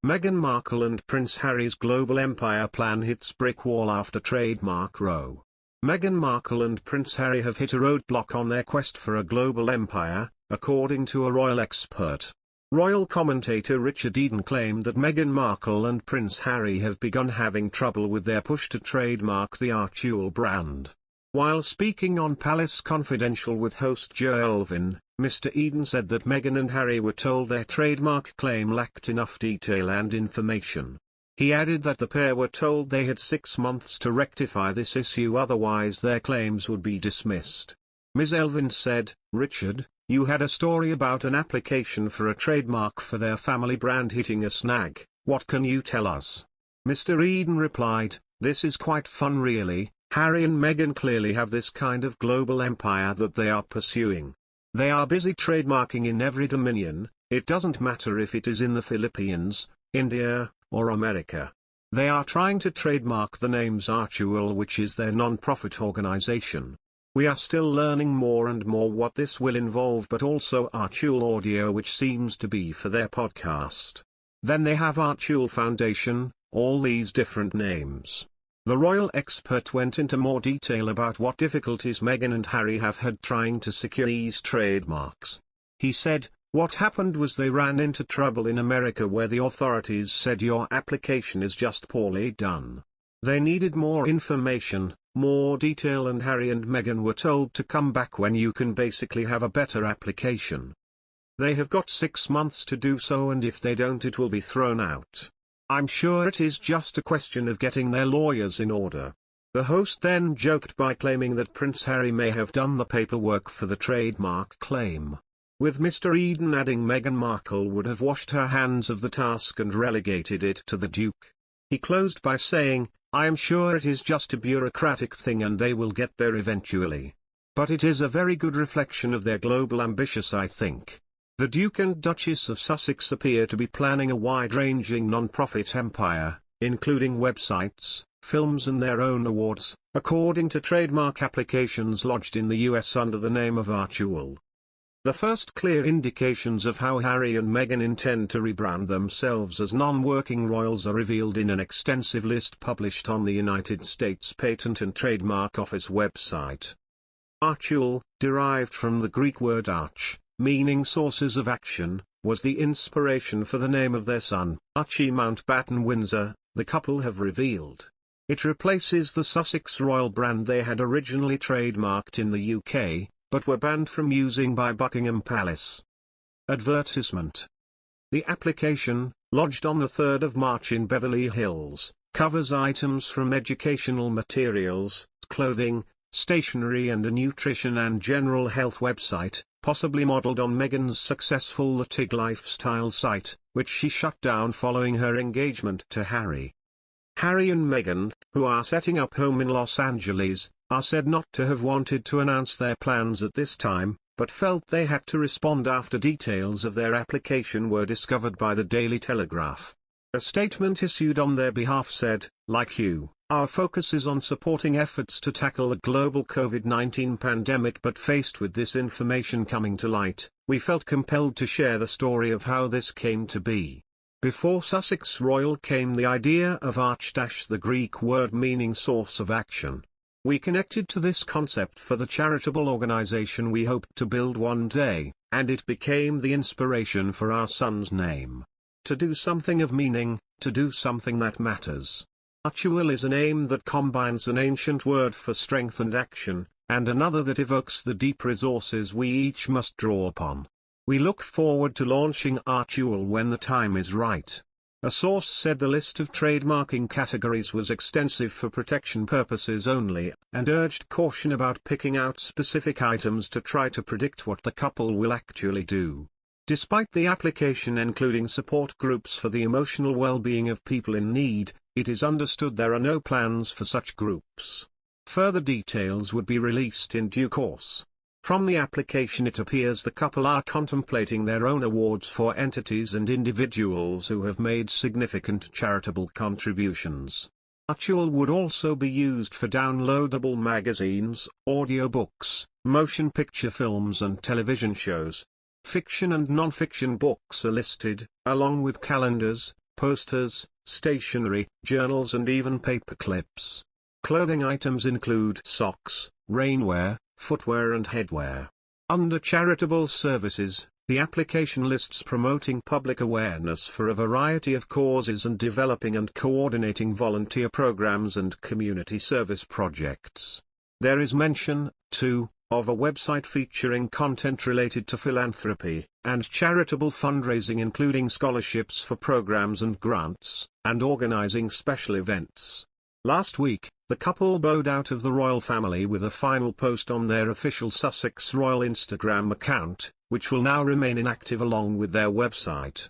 Meghan Markle and Prince Harry's global empire plan hits brick wall after trademark row. Meghan Markle and Prince Harry have hit a roadblock on their quest for a global empire, according to a royal expert. Royal commentator Richard Eden claimed that Meghan Markle and Prince Harry have begun having trouble with their push to trademark the Archie brand. While speaking on Palace Confidential with host Joe Elvin, Mr. Eden said that Meghan and Harry were told their trademark claim lacked enough detail and information. He added that the pair were told they had 6 months to rectify this issue, otherwise their claims would be dismissed. Ms. Elvin said, "Richard, you had a story about an application for a trademark for their family brand hitting a snag. What can you tell us?" Mr. Eden replied, "This is quite fun really. Harry and Meghan clearly have this kind of global empire that they are pursuing. They are busy trademarking in every dominion, it doesn't matter if it is in the Philippines, India, or America. They are trying to trademark the names Archie, which is their non-profit organization. We are still learning more and more what this will involve, but also Archie Audio, which seems to be for their podcast. Then they have Archie Foundation, all these different names." The royal expert went into more detail about what difficulties Meghan and Harry have had trying to secure these trademarks. He said, "What happened was they ran into trouble in America where the authorities said your application is just poorly done. They needed more information, more detail, and Harry and Meghan were told to come back when you can basically have a better application. They have got 6 months to do so, and if they don't it will be thrown out. I'm sure it is just a question of getting their lawyers in order." The host then joked by claiming that Prince Harry may have done the paperwork for the trademark claim, with Mr. Eden adding Meghan Markle would have washed her hands of the task and relegated it to the Duke. He closed by saying, "I am sure it is just a bureaucratic thing and they will get there eventually. But it is a very good reflection of their global ambitions, I think." The Duke and Duchess of Sussex appear to be planning a wide-ranging non-profit empire, including websites, films and their own awards, according to trademark applications lodged in the US under the name of Archie. The first clear indications of how Harry and Meghan intend to rebrand themselves as non-working royals are revealed in an extensive list published on the United States Patent and Trademark Office website. Archie, derived from the Greek word arch, meaning sources of action, was the inspiration for the name of their son, Archie Mountbatten Windsor, the couple have revealed. It replaces the Sussex royal brand they had originally trademarked in the UK, but were banned from using by Buckingham Palace. Advertisement. The application, lodged on the 3rd of March in Beverly Hills, covers items from educational materials, clothing, stationery and a nutrition and general health website, possibly modeled on Meghan's successful The Tig lifestyle site, which she shut down following her engagement to Harry. Harry and Meghan, who are setting up home in Los Angeles, are said not to have wanted to announce their plans at this time, but felt they had to respond after details of their application were discovered by the Daily Telegraph. A statement issued on their behalf said, "Like you, our focus is on supporting efforts to tackle the global COVID-19 pandemic, but faced with this information coming to light, we felt compelled to share the story of how this came to be. Before Sussex Royal came the idea of arch - the Greek word meaning source of action. We connected to this concept for the charitable organization we hoped to build one day, and it became the inspiration for our son's name. To do something of meaning, to do something that matters. Archie is a name that combines an ancient word for strength and action, and another that evokes the deep resources we each must draw upon. We look forward to launching Archie when the time is right." A source said the list of trademarking categories was extensive for protection purposes only, and urged caution about picking out specific items to try to predict what the couple will actually do. Despite the application including support groups for the emotional well-being of people in need, it is understood there are no plans for such groups. Further details would be released in due course. From the application it appears the couple are contemplating their own awards for entities and individuals who have made significant charitable contributions. Archie would also be used for downloadable magazines, audiobooks, motion picture films and television shows. Fiction and non-fiction books are listed, along with calendars, posters, stationery, journals and even paper clips. Clothing items include socks, rainwear, footwear and headwear. Under charitable services, the application lists promoting public awareness for a variety of causes and developing and coordinating volunteer programs and community service projects. There is mention, too, of a website featuring content related to philanthropy and charitable fundraising, including scholarships for programs and grants, and organizing special events. Last week, the couple bowed out of the royal family with a final post on their official Sussex Royal Instagram account, which will now remain inactive along with their website.